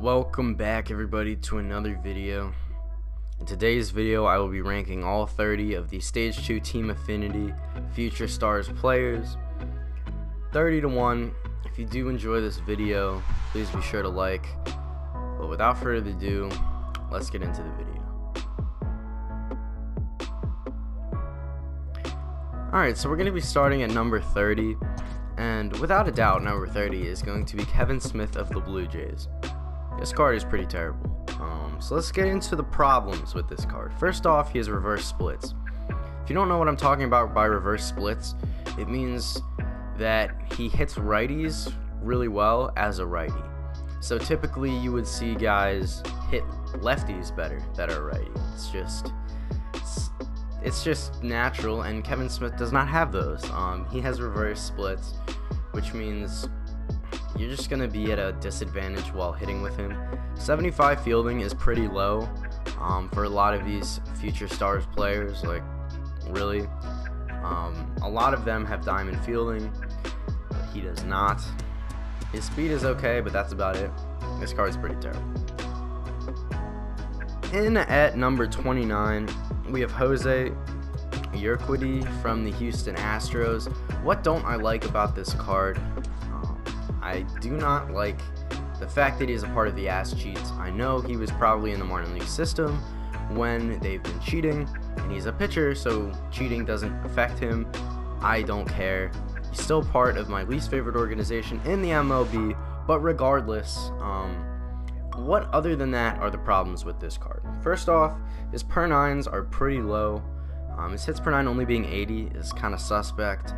Welcome back everybody to another video. In today's video I will be ranking all 30 of the Stage 2 Team Affinity Future Stars players 30 to 1. If you do enjoy this video, please be sure to like. But without further ado, let's get into the video. Alright, so we're going to be starting at number 30, and without a doubt number 30 is going to be Kevin Smith of the Blue Jays. This card is pretty terrible. So let's get into the problems with this card. First off, he has reverse splits. If you don't know what I'm talking about by reverse splits, it means that he hits righties really well as a righty. So typically you would see guys hit lefties better that are righty. It's just natural, and Kevin Smith does not have those. He has reverse splits, which means you're just going to be at a disadvantage while hitting with him. 75 fielding is pretty low for a lot of these Future Stars players. Like, really. A lot of them have diamond fielding, but he does not. His speed is okay, but that's about it. This card's pretty terrible. In at number 29, we have Jose Urquidy from the Houston Astros. What don't I like about this card? I do not like the fact that he is a part of the ass cheats. I know he was probably in the minor league system when they've been cheating, and he's a pitcher, so cheating doesn't affect him. I don't care. He's still part of my least favorite organization in the MLB, but regardless, what other than that are the problems with this card? First off, his per nines are pretty low. His hits per nine only being 80 is kind of suspect.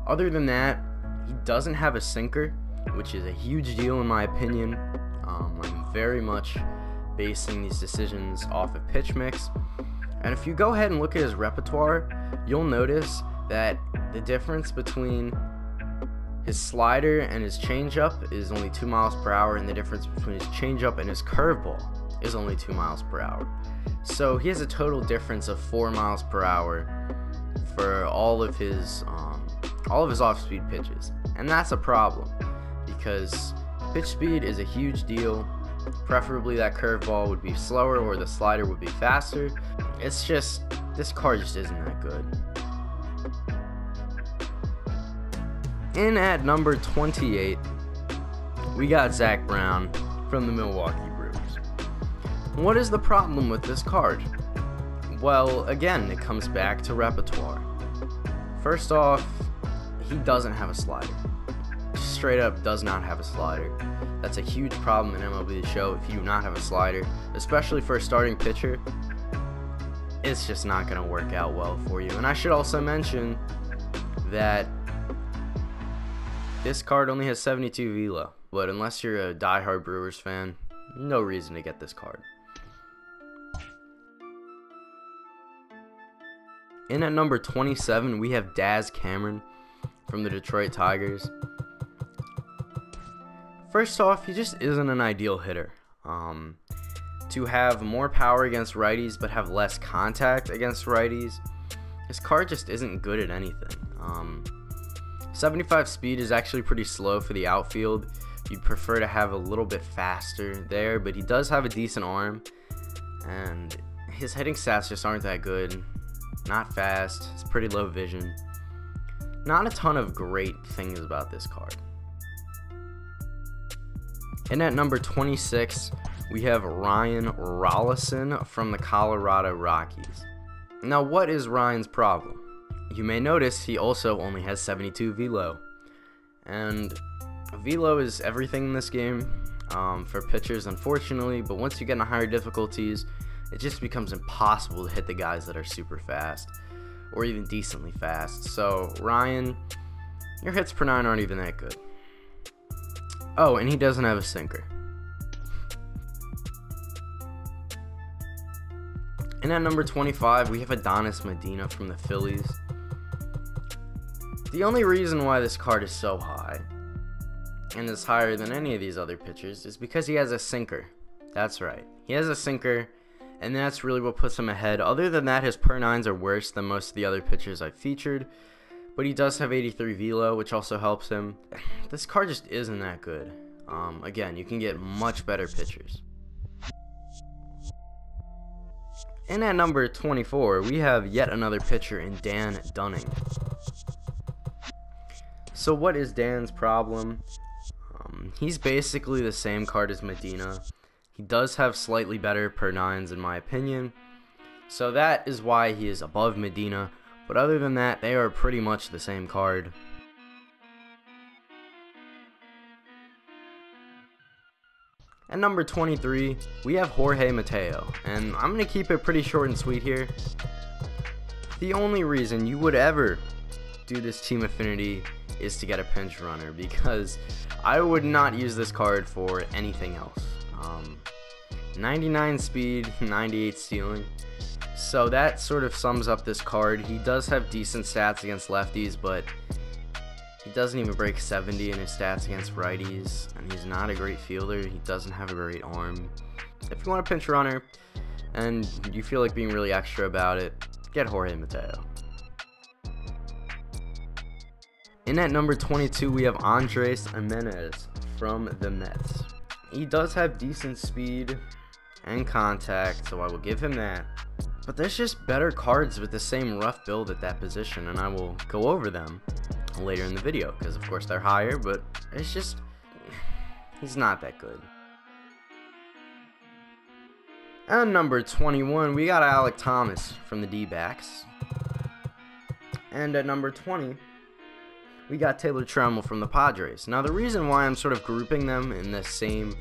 Other than that, he doesn't have a sinker, which is a huge deal in my opinion. I'm very much basing these decisions off of pitch mix. And if you go ahead and look at his repertoire, you'll notice that the difference between his slider and his changeup is only 2 miles per hour, and the difference between his changeup and his curveball is only 2 miles per hour. So he has a total difference of 4 miles per hour for all of his off-speed pitches, and that's a problem because pitch speed is a huge deal. Preferably that curveball would be slower or the slider would be faster. It's just, this card just isn't that good. In at number 28, we got Zac Brown from the Milwaukee Brewers. What is the problem with this card? Well, again, it comes back to repertoire. First off, he doesn't have a slider. Straight up does not have a slider. That's a huge problem in MLB The Show if you do not have a slider, especially for a starting pitcher. It's just not going to work out well for you. And I should also mention that this card only has 72 velo, but unless you're a diehard Brewers fan, no reason to get this card. In at number 27, we have Daz Cameron from the Detroit Tigers. First off, he just isn't an ideal hitter. To have more power against righties but have less contact against righties, his card just isn't good at anything. 75 speed is actually pretty slow for the outfield. You'd prefer to have a little bit faster there, but he does have a decent arm, and his hitting stats just aren't that good. Not fast, it's pretty low vision. Not a ton of great things about this card. And at number 26, we have Ryan Rollison from the Colorado Rockies. Now, what is Ryan's problem? You may notice he also only has 72 velo, and velo is everything in this game for pitchers, unfortunately. But once you get into higher difficulties, it just becomes impossible to hit the guys that are super fast or even decently fast. So Ryan, your hits per nine aren't even that good. Oh, and he doesn't have a sinker. And at number 25, we have Adonis Medina from the Phillies. The only reason why this card is so high, and is higher than any of these other pitchers, is because he has a sinker. That's right. He has a sinker, and that's really what puts him ahead. Other than that, his per nines are worse than most of the other pitchers I've featured, but he does have 83 velo, which also helps him. This card just isn't that good. Again, you can get much better pitchers. And at number 24, we have yet another pitcher in Dan Dunning. So what is Dan's problem? He's basically the same card as Medina. He does have slightly better per nines in my opinion. So that is why he is above Medina. But other than that, they are pretty much the same card. At number 23, we have Jorge Mateo, and I'm going to keep it pretty short and sweet here. The only reason you would ever do this team affinity is to get a pinch runner, because I would not use this card for anything else. 99 speed, 98 stealing. So that sort of sums up this card. He does have decent stats against lefties, but he doesn't even break 70 in his stats against righties, and he's not a great fielder. He doesn't have a great arm. If you want a pinch runner and you feel like being really extra about it, get Jorge Mateo. In at number 22, we have Andres Gimenez from the Mets. He does have decent speed and contact, so I will give him that. But there's just better cards with the same rough build at that position, and I will go over them later in the video, because of course they're higher, but it's just, he's not that good. At number 21, we got Alec Thomas from the D-backs. And at number 20, we got Taylor Trammell from the Padres. Now the reason why I'm sort of grouping them in the same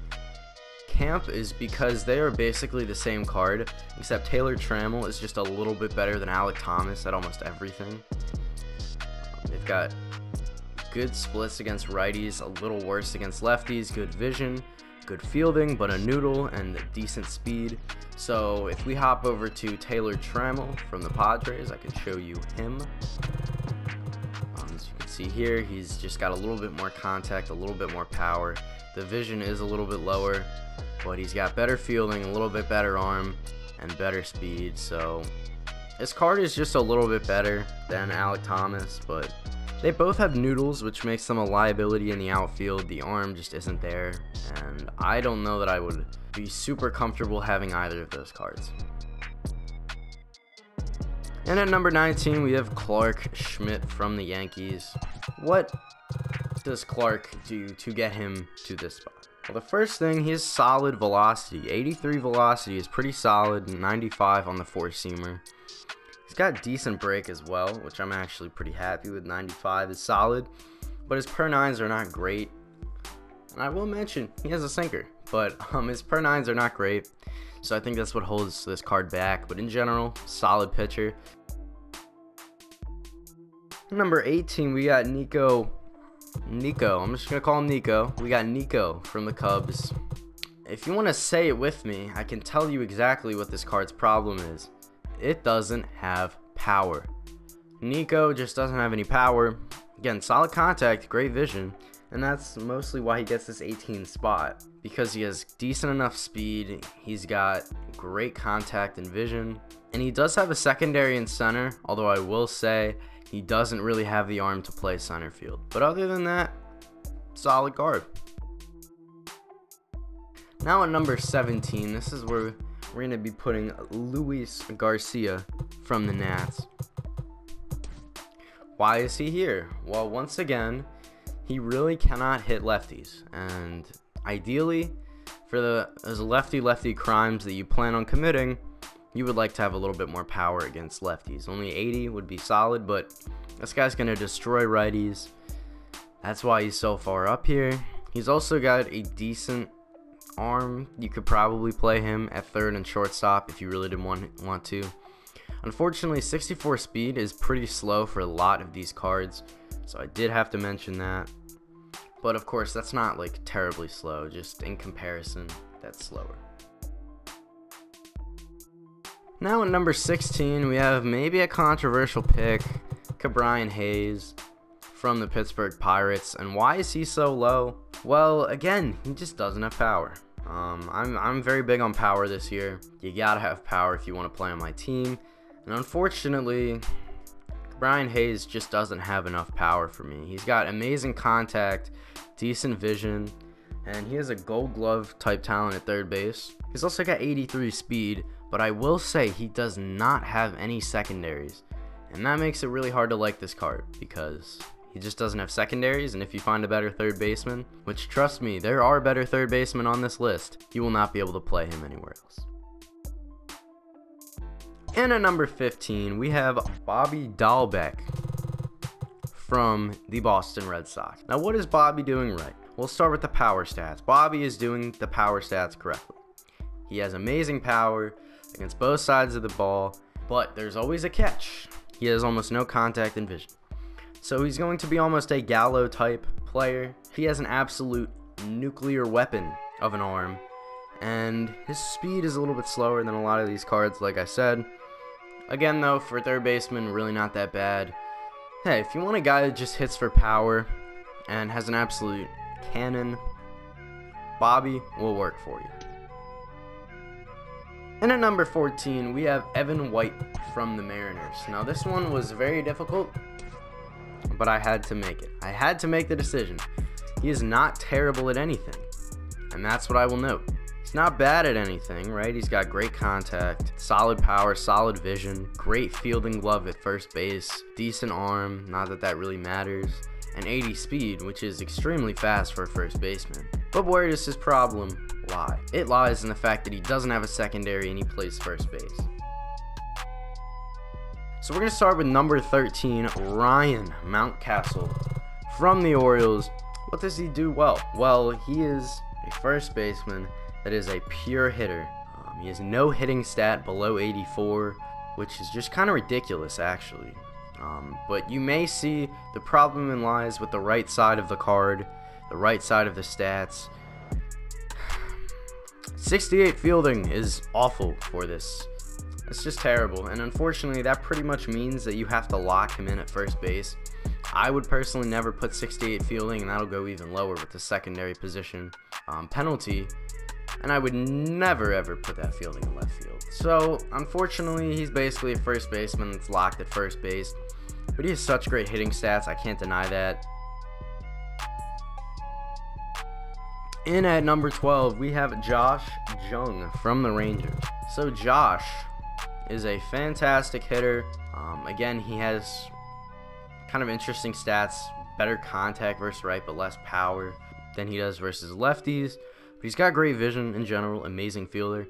camp is because they are basically the same card, except Taylor Trammell is just a little bit better than Alec Thomas at almost everything. They've got good splits against righties, a little worse against lefties, good vision, good fielding, but a noodle and decent speed. So if we hop over to Taylor Trammell from the Padres, I can show you him. As you can see here, he's just got a little bit more contact, a little bit more power. The vision is a little bit lower, but he's got better fielding, a little bit better arm, and better speed. So this card is just a little bit better than Alec Thomas, but they both have noodles, which makes them a liability in the outfield. The arm just isn't there, and I don't know that I would be super comfortable having either of those cards. And at number 19, we have Clarkschmidt from the Yankees. What does Clark do to get him to this spot? Well, the first thing, he has solid velocity. 83 velocity is pretty solid, 95 on the four-seamer. He's got decent break as well, which I'm actually pretty happy with. 95 is solid, but his per nines are not great. And I will mention, he has a sinker, but his per nines are not great. So I think that's what holds this card back, but in general, solid pitcher. Number 18, we got Nico, I'm just going to call him Nico. We got Nico from the Cubs. If you want to say it with me, I can tell you exactly what this card's problem is. It doesn't have power. Nico just doesn't have any power. Again, solid contact, great vision, and that's mostly why he gets this 18 spot. Because he has decent enough speed, he's got great contact and vision, and he does have a secondary in center, although I will say he doesn't really have the arm to play center field. But other than that, solid card. Now at number 17, this is where we're going to be putting Luis Garcia from the Nats. Why is he here? Well, once again, he really cannot hit lefties, and ideally, for those lefty crimes that you plan on committing, you would like to have a little bit more power against lefties. Only 80 would be solid, but this guy's going to destroy righties. That's why he's so far up here. He's also got a decent arm. You could probably play him at third and shortstop if you really didn't want to. Unfortunately, 64 speed is pretty slow for a lot of these cards, so I did have to mention that. But of course, that's not like terribly slow, just in comparison, that's slower. Now at number 16, we have maybe a controversial pick, Ke'Bryan Hayes from the Pittsburgh Pirates. And why is he so low? Well, again, he just doesn't have power. I'm very big on power this year. You gotta have power if you want to play on my team. And unfortunately, Ke'Bryan Hayes just doesn't have enough power for me. He's got amazing contact, decent vision, and he has a gold glove type talent at third base. He's also got 83 speed, but I will say he does not have any secondaries, and that makes it really hard to like this card because he just doesn't have secondaries. And if you find a better third baseman, which trust me, there are better third basemen on this list, you will not be able to play him anywhere else. And at number 15, we have Bobby Dalbec from the Boston Red Sox. Now, what is Bobby doing right? We'll start with the power stats. Bobby is doing the power stats correctly. He has amazing power against both sides of the ball, but there's always a catch. He has almost no contact and vision. So he's going to be almost a Gallo type player. He has an absolute nuclear weapon of an arm, and his speed is a little bit slower than a lot of these cards, like I said. Again, though, for third baseman, really not that bad. Hey, if you want a guy that just hits for power and has an absolute cannon, Bobby will work for you. And at number 14, we have Evan White from the Mariners. Now, this one was very difficult, but I had to make it. I had to make the decision. He is not terrible at anything, and that's what I will note. He's not bad at anything, right? He's got great contact, solid power, solid vision, great fielding glove at first base, decent arm, not that that really matters, and 80 speed, which is extremely fast for a first baseman. But where does his problem lie? It lies in the fact that he doesn't have a secondary and he plays first base. So we're going to start with number 13, Ryan Mountcastle from the Orioles. What does he do well? Well, he is a first baseman that is a pure hitter. He has no hitting stat below 84, which is just kind of ridiculous, actually. But you may see the problem lies with the right side of the card, the right side of the stats. 68 fielding is awful for this. It's just terrible, and unfortunately that pretty much means that you have to lock him in at first base. I would personally never put 68 fielding, and that'll go even lower with the secondary position penalty, and I would never ever put that fielding in left field. So unfortunately he's basically a first baseman that's locked at first base, but he has such great hitting stats, I can't deny that. In at number 12, we have Josh Jung from the Rangers. So Josh is a fantastic hitter. Again, he has kind of interesting stats, better contact versus right, but less power than he does versus lefties. But he's got great vision in general, amazing fielder.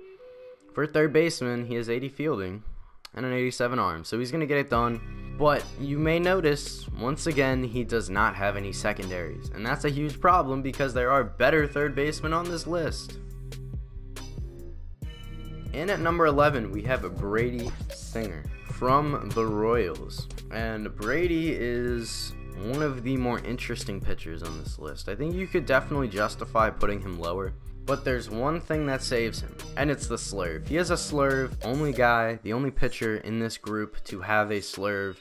For a third baseman, he has 80 fielding and an 87 arm, so he's going to get it done. But you may notice, once again, he does not have any secondaries, and that's a huge problem because there are better third basemen on this list. And at number 11, we have Brady Singer from the Royals. And Brady is one of the more interesting pitchers on this list. I think you could definitely justify putting him lower, but there's one thing that saves him, and it's the slurve. He has a slurve, the only pitcher in this group to have a slurve.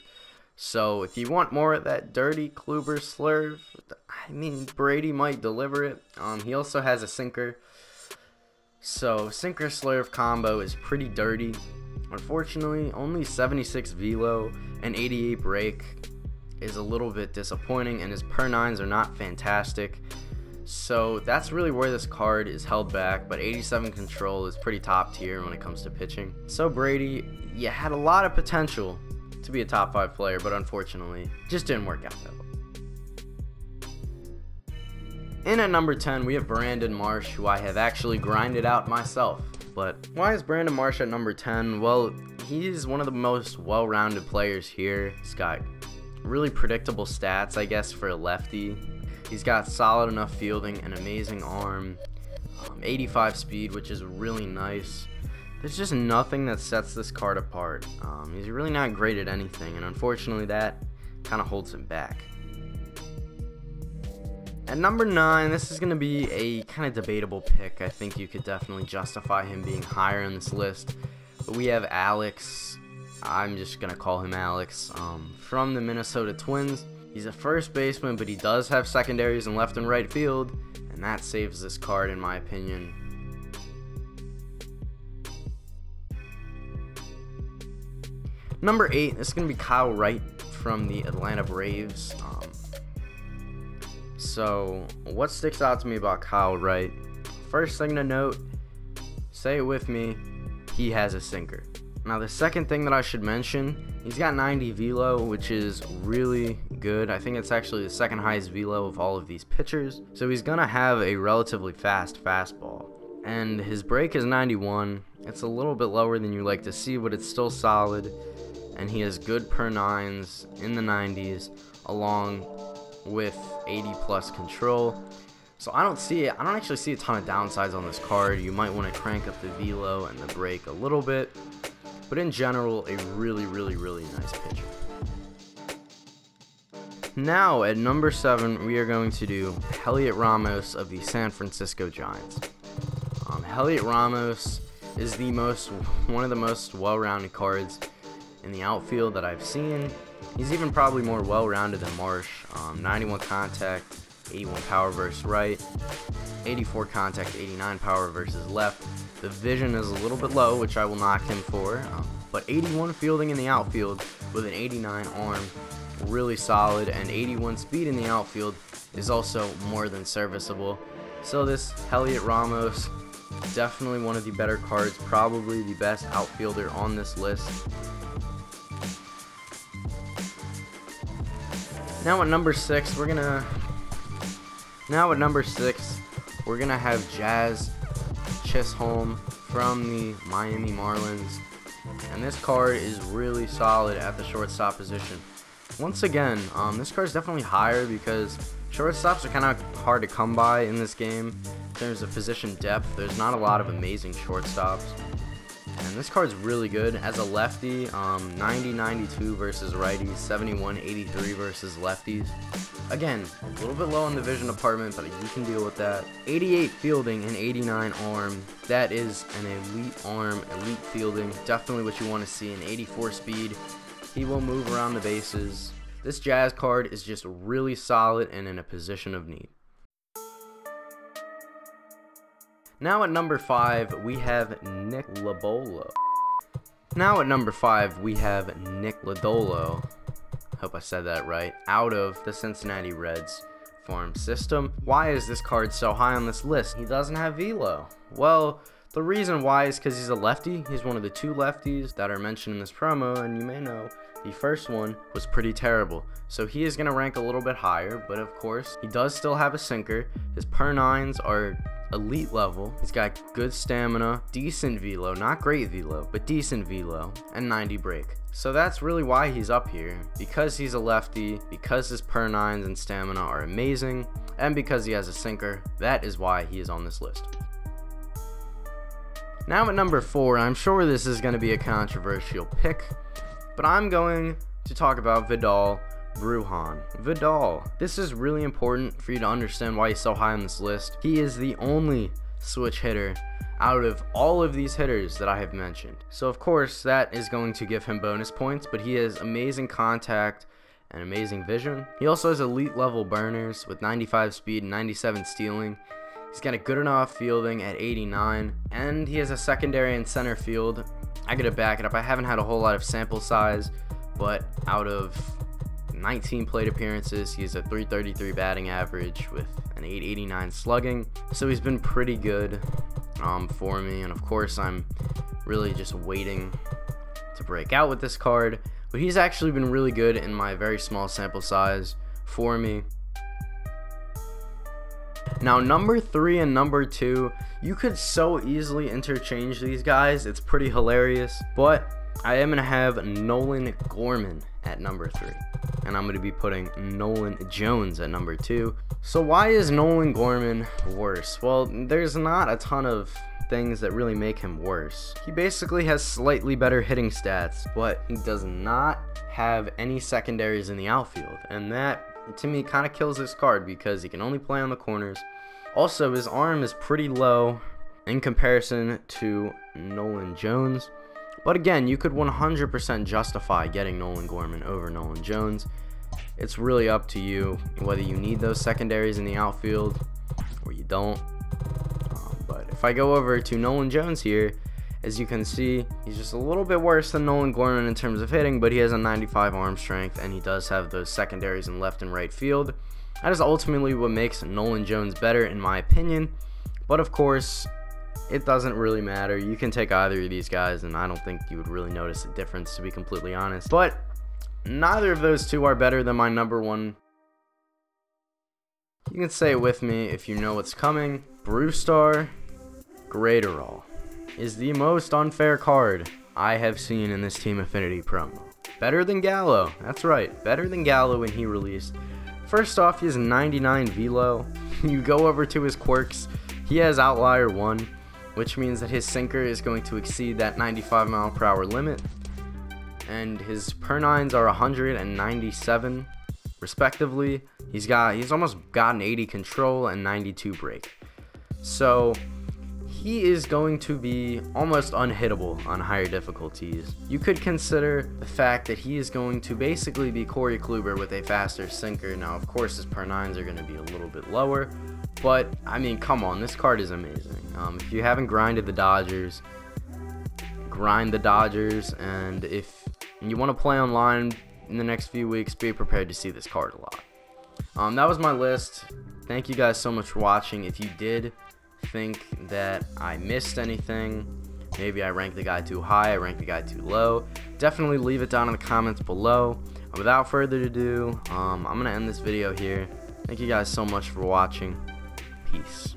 So if you want more of that dirty Kluber slurve, I mean, Brady might deliver it. He also has a sinker. So sinker slurve combo is pretty dirty. Unfortunately, only 76 velo and 88 break is a little bit disappointing, and his per nines are not fantastic. So that's really where this card is held back, but 87 control is pretty top tier when it comes to pitching. So Brady, you had a lot of potential to be a top 5 player, but unfortunately just didn't work out that well. And at number 10, we have Brandon Marsh, who I have actually grinded out myself. But why is Brandon Marsh at number 10? Well, he's one of the most well-rounded players here. He's got really predictable stats, I guess, for a lefty. He's got solid enough fielding, an amazing arm, 85 speed, which is really nice. There's just nothing that sets this card apart. He's really not great at anything, and unfortunately that kind of holds him back. At number 9, this is going to be a kind of debatable pick. I think you could definitely justify him being higher on this list. But we have Alex. I'm just going to call him Alex, from the Minnesota Twins. He's a first baseman, but he does have secondaries in left and right field, and that saves this card in my opinion. Number 8, this is going to be Kyle Wright from the Atlanta Braves. So, what sticks out to me about Kyle Wright? First thing to note, say it with me, he has a sinker. Now, the second thing that I should mention, he's got 90 velo, which is really good. I think it's actually the second highest velo of all of these pitchers. So he's gonna have a relatively fast fastball. And his break is 91. It's a little bit lower than you like to see, but it's still solid. And he has good per nines in the 90s, along with 80 plus control. So I don't actually see a ton of downsides on this card. You might want to crank up the velo and the break a little bit, but in general, a really nice pitcher. Now at number 7, we are going to do Elliot Ramos of the San Francisco Giants. Elliot Ramos is one of the most well-rounded cards in the outfield that I've seen. He's even probably more well-rounded than Marsh. 91 contact, 81 power versus right, 84 contact, 89 power versus left. The vision is a little bit low, which I will knock him for, but 81 fielding in the outfield with an 89 arm, really solid, and 81 speed in the outfield is also more than serviceable. So this Elliot Ramos, definitely one of the better cards, probably the best outfielder on this list. Now at number 6, we're gonna have Jazz Chisholm from the Miami Marlins, and this card is really solid at the shortstop position. Once again, this card is definitely higher because shortstops are kind of hard to come by in this game. In terms of position depth, there's not a lot of amazing shortstops. And this card's really good. As a lefty, 90-92 versus righties, 71-83 versus lefties. Again, a little bit low in the vision department, but you can deal with that. 88 fielding and 89 arm. That is an elite arm, elite fielding. Definitely what you want to see. An 84 speed. He will move around the bases. This Jazz card is just really solid and in a position of need. Now at number 5, we have Nick Lodolo. Hope I said that right. Out of the Cincinnati Reds farm system. Why is this card so high on this list? He doesn't have velo. Well, the reason why is because he's a lefty. He's one of the 2 lefties that are mentioned in this promo, and you may know the first one was pretty terrible. So he is going to rank a little bit higher, but of course, he does still have a sinker. His per nines are elite level. He's got good stamina, decent velo, not great velo, but decent velo, and 90 break. So that's really why he's up here, because he's a lefty, because his per nines and stamina are amazing, and because he has a sinker. That is why he is on this list. Now at number 4, I'm sure this is going to be a controversial pick, but I'm going to talk about Vidal Brujan. Vidal. This is really important for you to understand why he's so high on this list. He is the only switch hitter out of all of these hitters that I have mentioned. So of course that is going to give him bonus points, but he has amazing contact and amazing vision. He also has elite level burners with 95 speed and 97 stealing. He's got a good enough fielding at 89, and he has a secondary and center field. I gotta back it up. I haven't had a whole lot of sample size, but out of 19 plate appearances, he has a 333 batting average with an 889 slugging. So he's been pretty good for me, and of course I'm really just waiting to break out with this card. But he's actually been really good in my very small sample size for me. Now number 3 and number 2, you could so easily interchange these guys. It's pretty hilarious, but I am going to have Nolan Gorman at number 3, and I'm going to be putting Nolan Jones at number 2. So why is Nolan Gorman worse? Well, there's not a ton of things that really make him worse. He basically has slightly better hitting stats, but he does not have any secondaries in the outfield, and that to me kind of kills this card because he can only play on the corners. Also, his arm is pretty low in comparison to Nolan Jones. But again, you could 100% justify getting Nolan Gorman over Nolan Jones. It's really up to you whether you need those secondaries in the outfield or you don't. But if I go over to Nolan Jones here, as you can see, he's just a little bit worse than Nolan Gorman in terms of hitting, but he has a 95 arm strength, and he does have those secondaries in left and right field. That is ultimately what makes Nolan Jones better in my opinion, but of course it doesn't really matter. You can take either of these guys and I don't think you would really notice a difference, to be completely honest. But neither of those two are better than my number one. You can say it with me if you know what's coming. Brewstar Graterol is the most unfair card I have seen in this Team Affinity promo. Better than Gallo, that's right, better than Gallo when he released. First off, he has 99 velo. You go over to his quirks, he has outlier 1, which means that his sinker is going to exceed that 95 mile per hour limit, and his per 9s are 197 respectively. He's almost got an 80 control and 92 break, so he is going to be almost unhittable on higher difficulties. You could consider the fact that he is going to basically be Corey Kluber with a faster sinker. Now, of course, his per 9s are going to be a little bit lower, but I mean, come on, this card is amazing. If you haven't grinded the Dodgers, grind the Dodgers, and if you want to play online in the next few weeks, be prepared to see this card a lot. That was my list. Thank you guys so much for watching. If you did think that I missed anything, maybe I ranked the guy too high, I ranked the guy too low, definitely leave it down in the comments below. And without further ado, I'm gonna end this video here. Thank you guys so much for watching. Peace.